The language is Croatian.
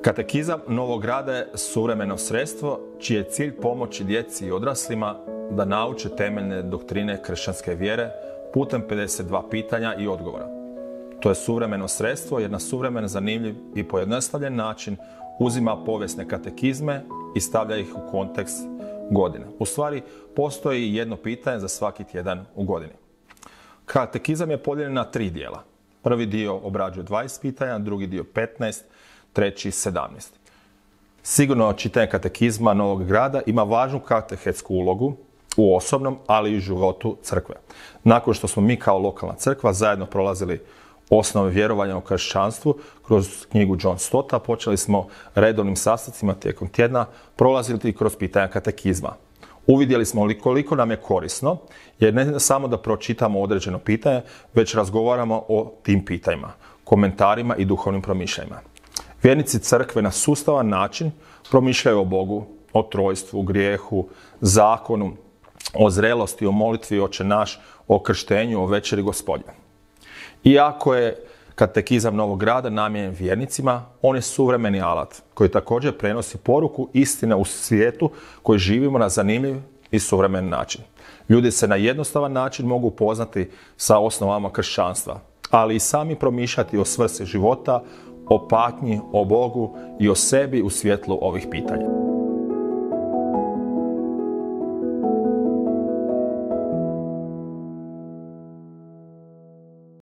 Katekizam Novog Grada je suvremeno sredstvo čiji je cilj pomoći djeci i odraslima da nauče temeljne doktrine kršćanske vjere putem 52 pitanja i odgovora. To je suvremeno sredstvo jer na suvremen, zanimljiv i pojednostavljen način uzima povijesne katekizme i stavlja ih u kontekst godine. U stvari, postoji jedno pitanje za svaki tjedan u godini. Katekizam je podijeljen na 3 dijela. Prvi dio obrađuje 20 pitanja, drugi dio 15, treći 17. Sigurno čitanje katekizma Novog Grada ima važnu katehetsku ulogu u osobnom, ali i u životu crkve. Nakon što smo mi kao lokalna crkva zajedno prolazili osnove vjerovanja u kršćanstvu kroz knjigu John Stotta, počeli smo redovnim sastancima tijekom tjedna prolaziti kroz pitanja katekizma. Uvidjeli smo koliko nam je korisno, jer ne samo da pročitamo određeno pitanje, već razgovaramo o tim pitanjima, komentarima i duhovnim promišljanjima. Vjernici crkve na sustavan način promišljaju o Bogu, o trojstvu, grijehu, zakonu, o zrelosti, o molitvi, Oče naš, o krštenju, o večeri Gospodnje. Iako je katekizam Novog Grada namijenjen vjernicima, on je suvremeni alat koji također prenosi poruku istine u svijetu koji živimo na zanimljiv i suvremen način. Ljudi se na jednostavan način mogu upoznati sa osnovama kršćanstva, ali i sami promišljati o svrsi života, o patnji, o Bogu i o sebi u svjetlu ovih pitanja.